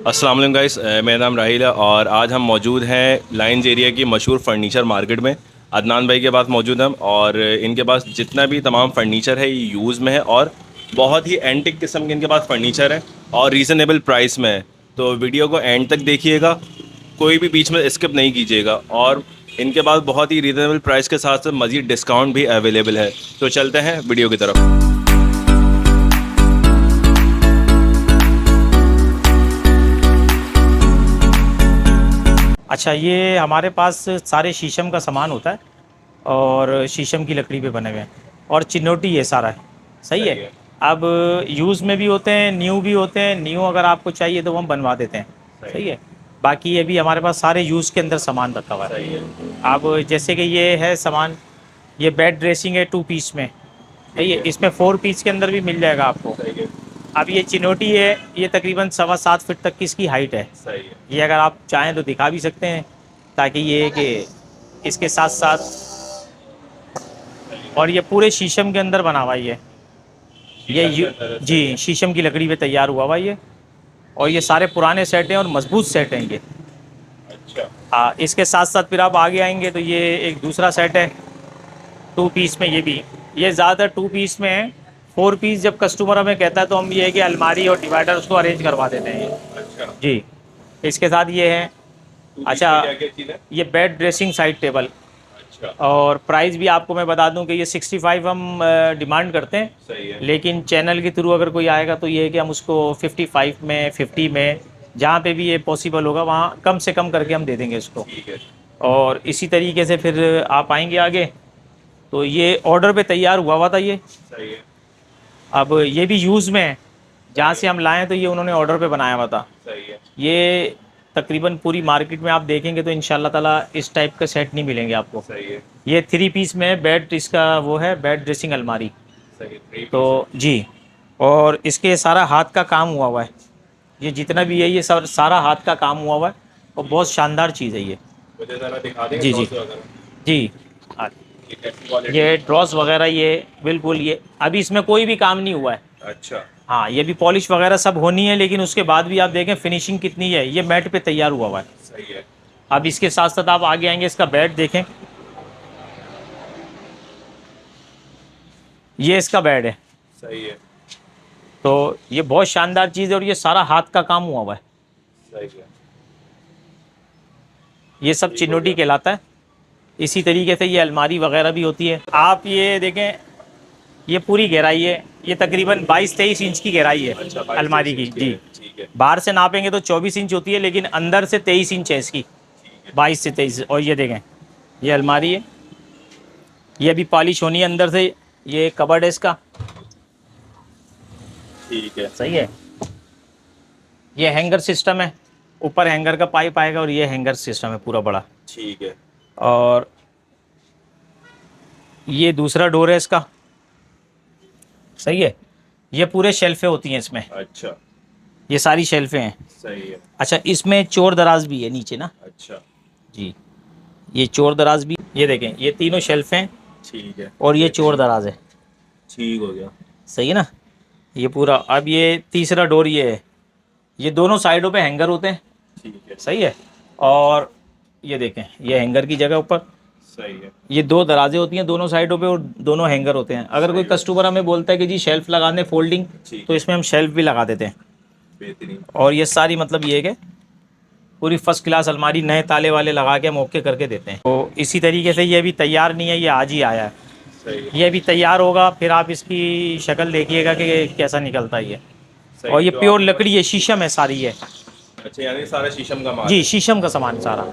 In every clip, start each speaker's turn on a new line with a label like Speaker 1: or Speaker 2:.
Speaker 1: अस्सलाम वालेकुम गाइस, मेरा नाम राहिल है और आज हम मौजूद हैं लाइंस एरिया की मशहूर फ़र्नीचर मार्केट में। अदनान भाई के पास मौजूद हैं हम और इनके पास जितना भी तमाम फ़र्नीचर है ये यूज़ में है और बहुत ही एंटिक किस्म के इनके पास फ़र्नीचर है और रीज़नेबल प्राइस में है। तो वीडियो को एंड तक देखिएगा, कोई भी बीच में स्किप नहीं कीजिएगा। और इनके पास बहुत ही रीज़नेबल प्राइस के साथ साथ मज़ीद डिस्काउंट भी अवेलेबल है। तो चलते हैं वीडियो की तरफ।
Speaker 2: अच्छा, ये हमारे पास सारे शीशम का सामान होता है और शीशम की लकड़ी पे बने हुए हैं और चिनोटी ये सारा है। सही है। अब यूज़ में भी होते हैं, न्यू भी होते हैं। न्यू अगर आपको चाहिए तो वो हम बनवा देते हैं। सही है। बाकी ये भी हमारे पास सारे यूज़ के अंदर सामान रखा हुआ है। अब जैसे कि ये है सामान, ये बेड ड्रेसिंग है 2 पीस में। सही है। इसमें 4 पीस के अंदर भी मिल जाएगा आपको। अब ये चिनोटी है, ये तकरीबन 7.25 फीट तक की इसकी हाइट है।
Speaker 1: सही है।
Speaker 2: ये अगर आप चाहें तो दिखा भी सकते हैं, ताकि ये कि इसके साथ साथ, और ये पूरे शीशम के अंदर बना हुआ है जी, शीशम की लकड़ी पे तैयार हुआ हुआ ये। और ये सारे पुराने सेट हैं और मजबूत सेट हैं ये।
Speaker 1: अच्छा।
Speaker 2: हाँ, इसके साथ साथ फिर आप आगे आएंगे तो ये एक दूसरा सेट है 2 पीस में। ये भी, ये ज़्यादातर 2 पीस में है। 4 पीस जब कस्टमर हमें कहता है तो हम ये है कि अलमारी और डिवाइडर उसको अरेंज करवा देते हैं
Speaker 1: अच्छा।
Speaker 2: जी। इसके साथ ये है। अच्छा,
Speaker 1: क्या चीज़ है?
Speaker 2: ये बेड ड्रेसिंग साइड टेबल।
Speaker 1: अच्छा।
Speaker 2: और प्राइस भी आपको मैं बता दूं कि ये 65 हम डिमांड करते हैं।
Speaker 1: सही है।
Speaker 2: लेकिन चैनल के थ्रू अगर कोई आएगा तो ये है कि हम उसको 55 में, 50 में, जहाँ पे भी ये पॉसिबल होगा वहाँ कम से कम करके हम दे देंगे इसको।
Speaker 1: ठीक है।
Speaker 2: और इसी तरीके से फिर आप आएंगे आगे तो ये ऑर्डर पे तैयार हुआ हुआ था ये।
Speaker 1: सही है।
Speaker 2: अब ये भी यूज़ में है, जहाँ से हम लाएँ तो ये उन्होंने ऑर्डर पे बनाया हुआ था।
Speaker 1: सही है।
Speaker 2: ये तकरीबन पूरी मार्केट में आप देखेंगे तो इंशाल्लाह ताला इस टाइप का सेट नहीं मिलेंगे आपको।
Speaker 1: सही है।
Speaker 2: ये 3 पीस में बेड, इसका वो है बेड ड्रेसिंग अलमारी।
Speaker 1: सही है।
Speaker 2: तो जी, और इसके सारा हाथ का काम हुआ हुआ है। ये जितना भी है ये सब सारा हाथ का काम हुआ हुआ है और बहुत शानदार चीज़ है ये।
Speaker 1: मुझे ज़रा दिखा देंगे
Speaker 2: जी जी
Speaker 1: ड्रॉस वगैरह?
Speaker 2: जी। हाँ,
Speaker 1: ये कैसी क्वालिटी?
Speaker 2: ये ड्रॉस वगैरह ये बिल्कुल, ये अभी इसमें कोई भी काम नहीं हुआ है।
Speaker 1: अच्छा।
Speaker 2: हाँ, ये भी पॉलिश वगैरह सब होनी है, लेकिन उसके बाद भी आप देखें फिनिशिंग कितनी है। ये मैट पे तैयार हुआ हुआ है।
Speaker 1: सही है।
Speaker 2: अब इसके साथ साथ आप आगे आएंगे, इसका बेड देखें। ये इसका बेड है।
Speaker 1: सही है।
Speaker 2: तो ये बहुत शानदार चीज़ है और ये सारा हाथ का काम हुआ हुआ है।
Speaker 1: सही है।
Speaker 2: ये सब चिनोटी कहलाता है। इसी तरीके से ये अलमारी वगैरह भी होती है। आप ये देखें, ये पूरी गहराई है, ये तकरीबन 22-23 इंच की गहराई है।
Speaker 1: अच्छा,
Speaker 2: अलमारी की जी।
Speaker 1: ठीक है।
Speaker 2: बाहर से नापेंगे तो 24 इंच होती है, लेकिन अंदर से 23 इंच है इसकी। 22 से 23। और ये देखें, ये अलमारी है, ये अभी पॉलिश होनी है अंदर से। ये कबर्ड है इसका।
Speaker 1: ठीक है।
Speaker 2: सही है। ये हैंगर सिस्टम है, ऊपर हैंगर का पाइप आएगा और ये हैंगर सिस्टम है पूरा बड़ा।
Speaker 1: ठीक है।
Speaker 2: और ये दूसरा डोर है इसका। सही है। ये पूरे शेल्फें होती हैं इसमें,
Speaker 1: अच्छा।
Speaker 2: ये सारी शेल्फें हैं।
Speaker 1: सही है।
Speaker 2: अच्छा, इसमें चोर दराज भी है नीचे ना।
Speaker 1: अच्छा।
Speaker 2: जी, ये चोर दराज भी, ये देखें, ये तीनों शेल्फें
Speaker 1: ठीक है।
Speaker 2: और ये चोर दराज है।
Speaker 1: ठीक हो गया।
Speaker 2: सही है ना। ये पूरा, अब ये तीसरा डोर ये है। ये दोनों साइडों पे हैंगर होते हैं।
Speaker 1: ठीक है।
Speaker 2: सही है। और ये देखें, ये हैंगर की जगह ऊपर
Speaker 1: सही है।
Speaker 2: ये 2 दराजें होती हैं दोनों साइडों पे और दोनों हैंगर होते हैं। अगर कोई कस्टमर हमें बोलता है कि जी शेल्फ लगा दें फोल्डिंग, तो इसमें हम शेल्फ भी लगा देते हैं।
Speaker 1: बेहतरीन।
Speaker 2: और ये सारी मतलब ये है कि पूरी फर्स्ट क्लास अलमारी नए ताले वाले लगा के हम ओके करके देते हैं। तो इसी तरीके से ये अभी तैयार नहीं है, ये आज ही आया है।
Speaker 1: सही है।
Speaker 2: ये अभी तैयार होगा, फिर आप इसकी शक्ल देखिएगा कि कैसा निकलता है ये।
Speaker 1: सही।
Speaker 2: और ये
Speaker 1: जो
Speaker 2: प्योर
Speaker 1: आप-
Speaker 2: लकड़ी है, शीशम है सारी ये।
Speaker 1: अच्छा, यानी सारा शीशम का माल
Speaker 2: जी,
Speaker 1: है।
Speaker 2: शीशम का सामान सारा।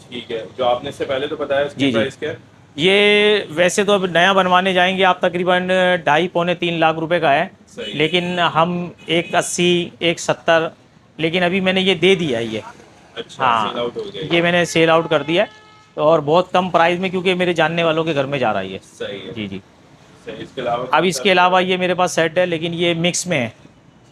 Speaker 1: ठीक है। जो आपने इससे पहले तो बताया
Speaker 2: जी
Speaker 1: उसकी
Speaker 2: जी।
Speaker 1: प्राइस क्या है?
Speaker 2: ये वैसे तो अब नया बनवाने जाएंगे आप तकरीबन 2.5-3 लाख रुपए का है।
Speaker 1: सही।
Speaker 2: लेकिन हम 180, 170, लेकिन अभी मैंने ये दे दिया है ये।
Speaker 1: अच्छा,
Speaker 2: हाँ,
Speaker 1: सेल आउट हो गया
Speaker 2: ये मैंने सेल आउट कर दिया है। तो और बहुत कम प्राइस में, क्योंकि मेरे जानने वालों के घर में जा रहा है ये।
Speaker 1: सही है।
Speaker 2: जी जी।
Speaker 1: सही। इसके अलावा
Speaker 2: अब इसके अलावा ये मेरे पास सेट है, लेकिन ये मिक्स में है।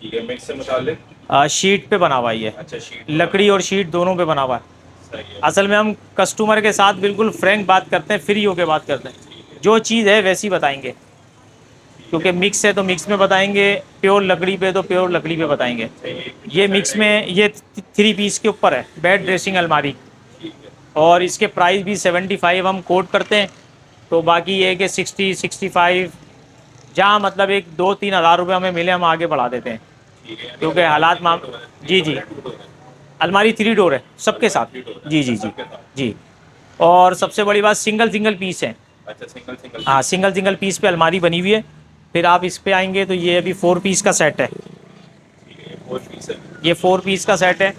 Speaker 1: ठीक है। मिक्स से मुतालिक।
Speaker 2: शीट पे बना हुआ है ये।
Speaker 1: अच्छा, शीट
Speaker 2: लकड़ी और शीट दोनों पे बना हुआ है।
Speaker 1: सही है।
Speaker 2: असल में हम कस्टमर के साथ बिल्कुल फ्रैंक बात करते हैं, फ्री होके बात करते हैं। जो चीज़ है वैसी बताएंगे। क्योंकि मिक्स है तो मिक्स में बताएंगे, प्योर लकड़ी पे तो प्योर लकड़ी पे बताएंगे। ये मिक्स में ये 3 पीस के ऊपर है बेड ड्रेसिंग अलमारी, और इसके प्राइस भी 75 हम कोट करते हैं। तो बाकी ये है कि 60-65 जहाँ मतलब एक 2-3 हज़ार रुपये हमें मिले हम आगे बढ़ा देते हैं, क्योंकि हालात माम जी जी अलमारी 3 डोर है सबके साथ। जी जी जी जी। और सबसे बड़ी बात सिंगल पीस है।
Speaker 1: अच्छा, सिंगल
Speaker 2: हाँ, सिंगल पीस पे अलमारी बनी हुई है। फिर आप इस पे आएंगे तो ये अभी 4 पीस का सेट है।
Speaker 1: 4 पीस है।
Speaker 2: ये 4 पीस का सेट है।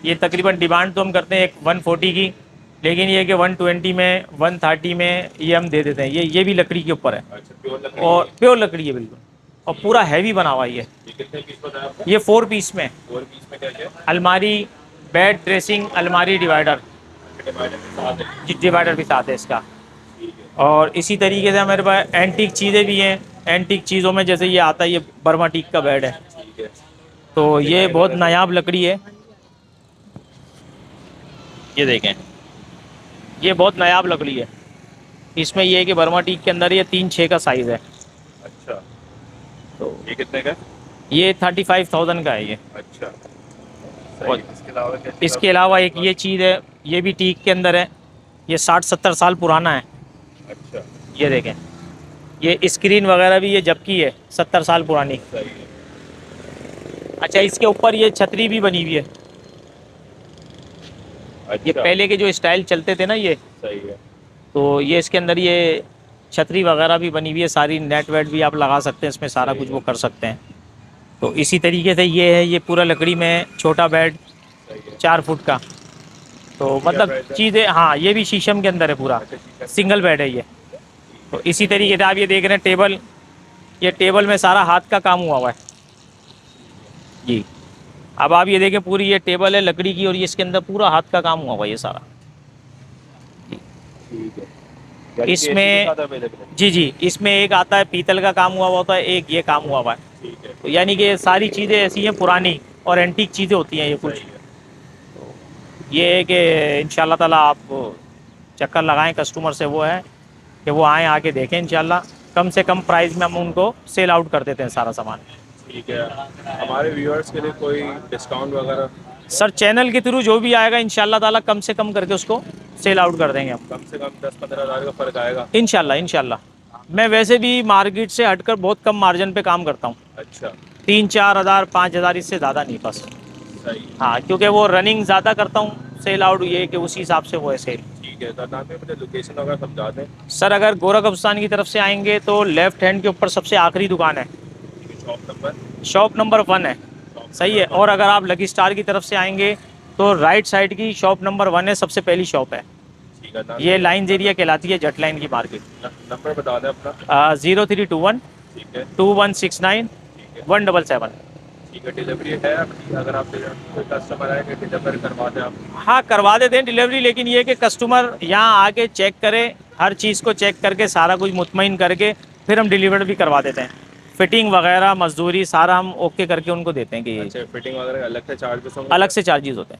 Speaker 2: ये तकरीबन डिमांड तो हम करते हैं एक 140 की, लेकिन ये कि 120 में 130 में ये हम दे देते हैं। ये भी लकड़ी के ऊपर है।
Speaker 1: अच्छा, प्योर लकड़ी।
Speaker 2: और प्योर लकड़ी है बिल्कुल, और पूरा हैवी बना हुआ है ये।
Speaker 1: कितने पीस बताया आपने?
Speaker 2: ये 4 पीस में
Speaker 1: 4 पीस में क्या क्या?
Speaker 2: अलमारी, बेड ड्रेसिंग, अलमारी, डिवाइडर।
Speaker 1: डिवाइडर के साथ है।
Speaker 2: जी, डिवाइडर भी साथ है इसका।
Speaker 1: ठीक है।
Speaker 2: और इसी तरीके से हमारे पास एंटीक चीज़ें भी हैं। एंटीक चीज़ों में जैसे ये आता है, ये बर्मा टीक का बेड है।
Speaker 1: ठीक है।
Speaker 2: तो ये बहुत नायाब लकड़ी है। ये देखें, ये बहुत नायाब लकड़ी है। इसमें ये है कि बर्मा टीक के अंदर ये 3-6 का साइज़ है।
Speaker 1: अच्छा,
Speaker 2: तो
Speaker 1: ये कितने का?
Speaker 2: ये 35,000 का है ये।
Speaker 1: अच्छा,
Speaker 2: और
Speaker 1: सही। इसके अलावा क्या?
Speaker 2: इसके अलावा एक ये चीज़ है, ये भी टीक के अंदर है। ये 60-70 साल पुराना है।
Speaker 1: अच्छा,
Speaker 2: ये देखें, ये स्क्रीन वगैरह भी ये जबकि है 70 साल पुरानी।
Speaker 1: सही है।
Speaker 2: अच्छा, इसके ऊपर ये छतरी भी बनी हुई है। ये
Speaker 1: अच्छा,
Speaker 2: पहले के जो स्टाइल चलते थे ना ये,
Speaker 1: सही है।
Speaker 2: तो ये इसके अंदर ये छतरी वगैरह भी बनी हुई है सारी। नेट वेट भी आप लगा सकते हैं इसमें, सारा कुछ वो कर सकते हैं। तो इसी तरीके से ये है, ये पूरा लकड़ी में छोटा बेड
Speaker 1: सही है।
Speaker 2: 4 फुट का। तो मतलब
Speaker 1: बेड है?
Speaker 2: चीज़ें, हाँ, ये भी शीशम के अंदर है पूरा।
Speaker 1: अच्छा, ठीक है।
Speaker 2: सिंगल बेड है ये। तो इसी तरीके से आप ये देख रहे हैं टेबल, ये टेबल में सारा हाथ का काम हुआ हुआ है जी। अब आप ये देखें, पूरी ये टेबल है लकड़ी की, और ये इसके अंदर पूरा हाथ का काम हुआ हुआ है ये सारा।
Speaker 1: ठीक है। यानी कि
Speaker 2: इसमें
Speaker 1: AC के साथ available है?
Speaker 2: जी जी, इसमें एक आता है पीतल का काम हुआ हुआ होता है, एक ये काम हुआ हुआ है।
Speaker 1: ठीक है।
Speaker 2: तो यानी कि ये सारी चीज़ें ऐसी हैं पुरानी और एंटीक चीज़ें होती हैं ये कुछ।
Speaker 1: सही है।
Speaker 2: ये है कि इंशाल्लाह ताला आप चक्कर लगाएं, कस्टमर से वो है कि वो आएँ, आके देखें। इंशाल्लाह कम से कम प्राइस में हम उनको सेल आउट कर देते हैं सारा सामान।
Speaker 1: ठीक है। हमारे व्यूअर्स के लिए कोई डिस्काउंट वगैरह?
Speaker 2: सर, चैनल के थ्रू जो भी आएगा इंशाल्लाह ताला कम से कम करके उसको सेल आउट कर देंगे हम।
Speaker 1: कम से कम 10-15 हज़ार का फ़र्क आएगा?
Speaker 2: इंशाल्लाह। मैं वैसे भी मार्केट से हटकर बहुत कम मार्जिन पे काम करता हूँ।
Speaker 1: अच्छा,
Speaker 2: 3-4 हज़ार 5 हज़ार, इससे ज़्यादा नहीं बस।
Speaker 1: सही।
Speaker 2: हाँ, क्योंकि वो रनिंग ज़्यादा करता हूँ, सेल आउट ये है कि उसी हिसाब से वो है सेल।
Speaker 1: ठीक है। तो नाम में मुझे लोकेशन वगैरह समझा दें।
Speaker 2: सर, अगर गोरखपुस्तान की तरफ से आएंगे तो लेफ़्ट हैंड के ऊपर सबसे आखिरी दुकान है, शॉप नंबर 1 है। सही है। और अगर आप लकी स्टार की तरफ से आएंगे तो राइट साइड की शॉप नंबर 1 है, सबसे पहली शॉप है।
Speaker 1: ठीक है। नाम
Speaker 2: ये लाइन्स एरिया कहलाती है, जट लाइन की मार्केट।
Speaker 1: नंबर बता दें अपना।
Speaker 2: 0321
Speaker 1: ठीक है।
Speaker 2: 2169
Speaker 1: ठीक है।
Speaker 2: 177।
Speaker 1: ठीक है। डिलीवरी है आपकी? अगर आप कोई कस्टमर आए कि डिलीवर करवा दें आप?
Speaker 2: हाँ, करवा देते हैं डिलीवरी, लेकिन ये कि कस्टमर यहाँ आके चेक करे, हर चीज़ को चेक करके सारा कुछ मुतमईन करके फिर हम डिलीवर भी करवा देते हैं। फिटिंग वगैरह, मजदूरी सारा हम ओके करके उनको देते हैं कि
Speaker 1: अच्छा, फिटिंग वगैरह अलग से चार्जेस होंगे?
Speaker 2: अलग से चार्जेस होते हैं।